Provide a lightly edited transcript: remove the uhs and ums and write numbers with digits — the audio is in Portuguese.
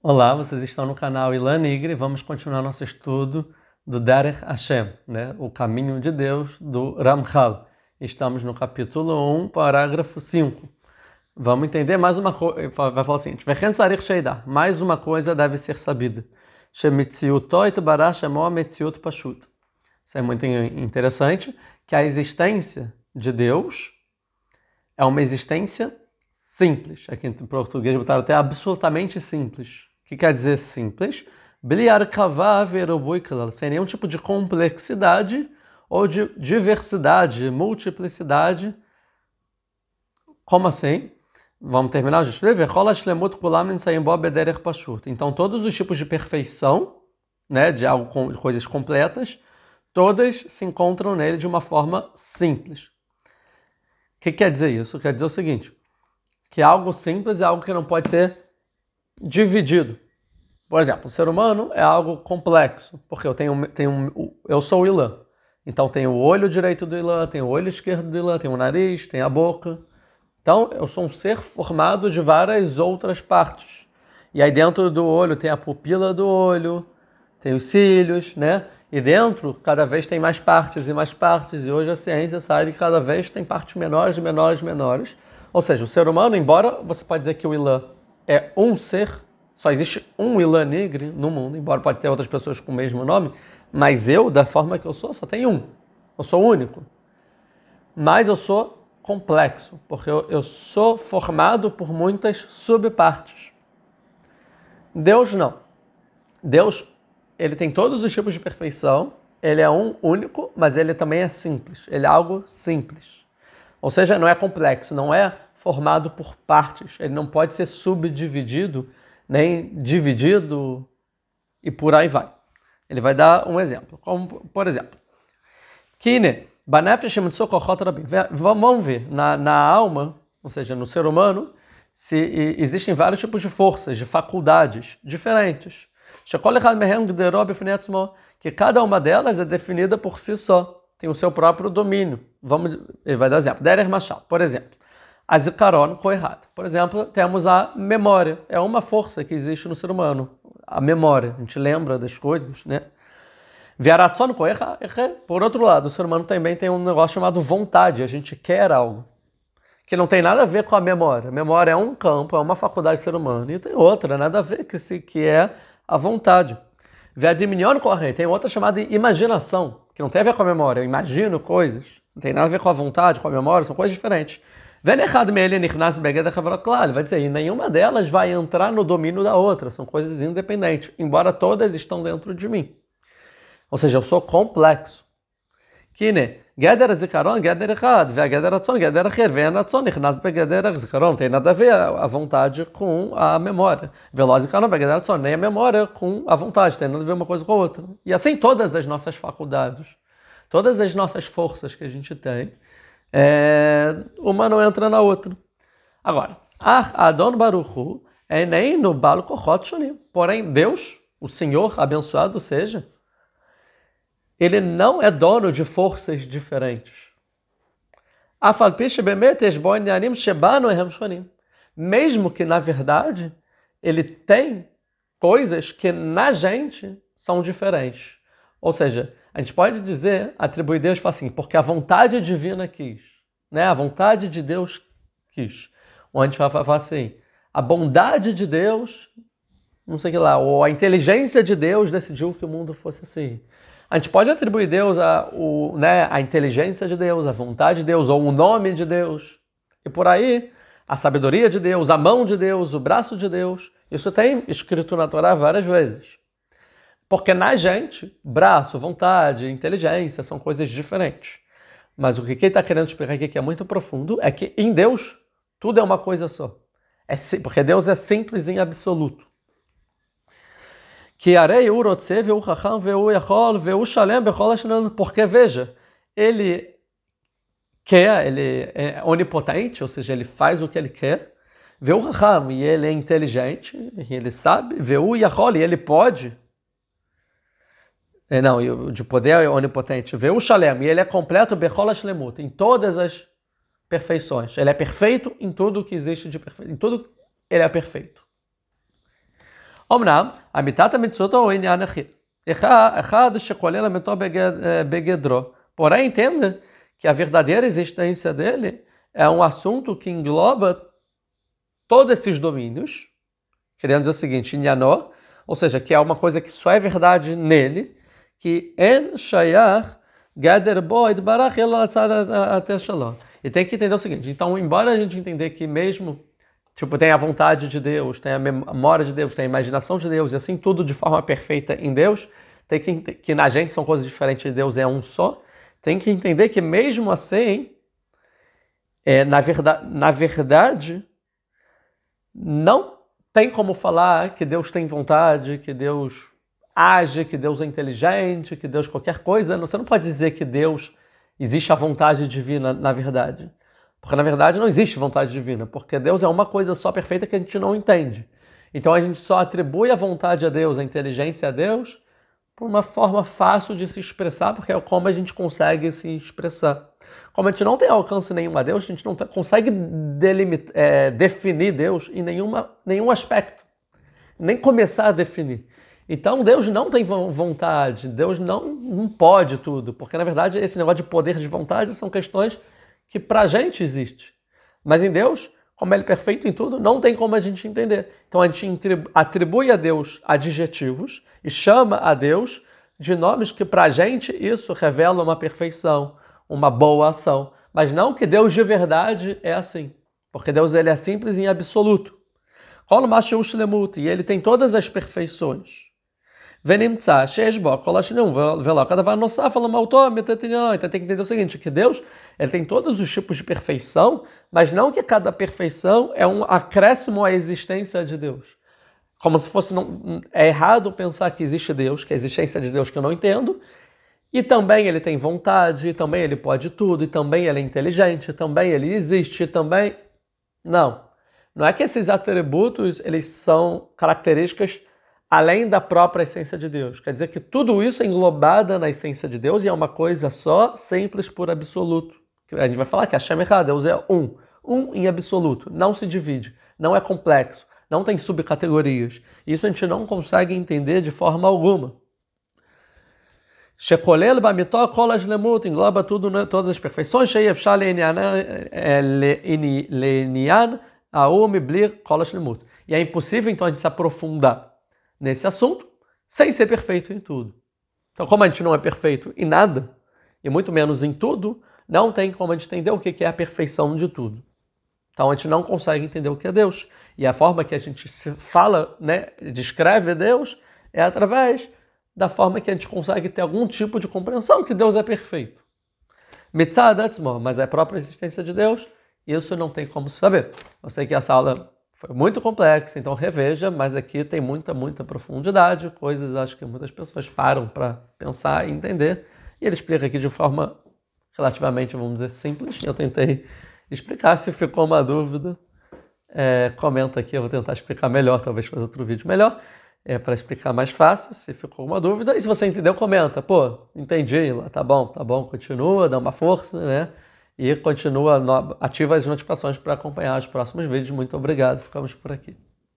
Olá, vocês estão no canal Ilan Nigri. Vamos continuar nosso estudo do Derech Hashem, né? O caminho de Deus, do Ramchal. Estamos no capítulo 1, parágrafo 5. Vamos entender mais uma coisa. Vai falar o seguinte: mais uma coisa deve ser sabida. Isso é muito interessante, que a existência de Deus é uma existência simples. Aqui em português botaram até absolutamente simples. O que quer dizer simples? Sem nenhum tipo de complexidade ou de diversidade, multiplicidade. Como assim? Vamos terminar de escrever? Então, todos os tipos de perfeição, né, de coisas completas, todas se encontram nele de uma forma simples. O que quer dizer isso? Quer dizer o seguinte, que algo simples é algo que não pode ser dividido. Por exemplo, o ser humano é algo complexo, porque eu sou o Ilan. Então tem o olho direito do Ilan, tem o olho esquerdo do Ilan, tem o nariz, tem a boca. Então eu sou um ser formado de várias outras partes. E aí dentro do olho tem a pupila do olho, tem os cílios, né? E dentro cada vez tem mais partes e mais partes. E hoje a ciência sabe que cada vez tem partes menores, menores, menores. Ou seja, o ser humano, embora você pode dizer que o Ilan é um ser, só existe um Ilan Nigri no mundo, embora pode ter outras pessoas com o mesmo nome, mas eu, da forma que eu sou, só tenho um. Eu sou único. Mas eu sou complexo, porque eu sou formado por muitas subpartes. Deus não. Deus, ele tem todos os tipos de perfeição, ele é um único, mas ele também é simples. Ele é algo simples. Ou seja, não é complexo, não é formado por partes. Ele não pode ser subdividido, nem dividido e por aí vai. Ele vai dar um exemplo. Como, por exemplo, Kine, vamos ver, na alma, ou seja, no ser humano, se existem vários tipos de forças, de faculdades diferentes. Que cada uma delas é definida por si só, tem o seu próprio domínio. Ele vai dar exemplo. Derer Machal, por exemplo. A Zikaron Koihat. Por exemplo, temos a memória. É uma força que existe no ser humano. A memória. A gente lembra das coisas, né? Viaratzon Koihat. Por outro lado, o ser humano também tem um negócio chamado vontade. A gente quer algo. Que não tem nada a ver com a memória. A memória é um campo, é uma faculdade do ser humano. E tem outra, nada a ver, que é a vontade. Viadiminion Koihat. Tem outra chamada imaginação. Que não tem a ver com a memória. Eu imagino coisas. Não tem nada a ver com a vontade, com a memória. São coisas diferentes. Ele vai dizer, e nenhuma delas vai entrar no domínio da outra, são coisas independentes, embora todas estão dentro de mim. Ou seja, eu sou complexo. Não tem nada a ver a vontade com a memória. Nem a memória com a vontade, tem nada a ver uma coisa com a outra. E assim todas as nossas faculdades, todas as nossas forças que a gente tem, uma não entra na outra. Agora, Adon Baruch Hu é nem no Balo Kochot Shonim. Porém, Deus, o Senhor, abençoado seja, ele não é dono de forças diferentes. Mesmo que, na verdade, ele tem coisas que na gente são diferentes. Ou seja, a gente pode dizer, atribuir Deus assim, porque a vontade divina quis, né? A vontade de Deus quis. Ou a gente vai falar assim, a bondade de Deus, não sei o que lá, ou a inteligência de Deus decidiu que o mundo fosse assim. A gente pode atribuir Deus a inteligência de Deus, a vontade de Deus, ou o nome de Deus. E por aí, a sabedoria de Deus, a mão de Deus, o braço de Deus. Isso tem escrito na Torá várias vezes. Porque na gente, braço, vontade, inteligência são coisas diferentes. Mas o que ele está querendo explicar aqui, que é muito profundo, é que em Deus, tudo é uma coisa só. Porque Deus é simples em absoluto. Porque, veja, ele quer, ele é onipotente, ou seja, ele faz o que ele quer. E ele é inteligente, ele sabe. E ele pode. Não, de poder é onipotente. E ele é completo em todas as perfeições. Ele é perfeito em tudo que existe de perfeito. Em tudo ele é perfeito. אמנם, אמיתת המצוות הוא עניין אחד שכולל אמיתו בגדרו. Porém, entenda que a verdadeira existência dele é um assunto que engloba todos esses domínios, querendo dizer o seguinte, inyanó, ou seja, que é uma coisa que só é verdade nele, que en shayach gader boid barach até shalom. E tem que entender o seguinte, então, embora a gente entender que mesmo tem a vontade de Deus, tem a memória de Deus, tem a imaginação de Deus, e assim tudo de forma perfeita em Deus, tem que na gente são coisas diferentes de Deus, é um só, tem que entender que mesmo assim, na verdade, não tem como falar que Deus tem vontade, que Deus age, que Deus é inteligente, que Deus qualquer coisa. Você não pode dizer que Deus existe a vontade divina na verdade. Porque na verdade não existe vontade divina, porque Deus é uma coisa só perfeita que a gente não entende. Então a gente só atribui a vontade a Deus, a inteligência a Deus, por uma forma fácil de se expressar, porque é como a gente consegue se expressar. Como a gente não tem alcance nenhum a Deus, a gente não consegue definir Deus em nenhum aspecto, nem começar a definir. Então Deus não tem vontade, Deus não pode tudo, porque na verdade esse negócio de poder de vontade são questões que pra gente existe. Mas em Deus, como Ele é perfeito em tudo, não tem como a gente entender. Então a gente atribui a Deus adjetivos e chama a Deus de nomes que pra gente isso revela uma perfeição, uma boa ação. Mas não que Deus de verdade é assim. Porque Deus ele é simples em absoluto. E ele tem todas as perfeições. Então tem que entender o seguinte, que Deus ele tem todos os tipos de perfeição, mas não que cada perfeição é um acréscimo à existência de Deus. Como se fosse... É errado pensar que existe Deus, que a existência de Deus que eu não entendo, e também ele tem vontade, e também ele pode tudo, e também ele é inteligente, e também ele existe, e também... Não. Não é que esses atributos eles são características além da própria essência de Deus. Quer dizer que tudo isso é englobado na essência de Deus e é uma coisa só, simples por absoluto. A gente vai falar que Hashem Echad, Deus é um em absoluto, não se divide, não é complexo, não tem subcategorias. Isso a gente não consegue entender de forma alguma. Shekolel b'mitó kol hashlemut, engloba tudo, né, todas as perfeições, she'efshar le'inyan ha'u blir kol hashlemut. E é impossível então a gente se aprofundar nesse assunto, sem ser perfeito em tudo. Então, como a gente não é perfeito em nada, e muito menos em tudo, não tem como a gente entender o que é a perfeição de tudo. Então, a gente não consegue entender o que é Deus. E a forma que a gente fala, né, descreve Deus, é através da forma que a gente consegue ter algum tipo de compreensão que Deus é perfeito. Mitzad atzmo, mas é a própria existência de Deus, isso não tem como saber. Eu sei que essa aula foi muito complexa, então reveja, mas aqui tem muita profundidade, coisas acho que muitas pessoas param para pensar e entender. E ele explica aqui de forma relativamente, vamos dizer, simples. Eu tentei explicar, se ficou uma dúvida, comenta aqui, eu vou tentar explicar melhor, talvez fazer outro vídeo melhor, para explicar mais fácil, se ficou uma dúvida. E se você entendeu, comenta. Pô, entendi, tá bom, continua, dá uma força, né? E continua, ativa as notificações para acompanhar os próximos vídeos. Muito obrigado, ficamos por aqui.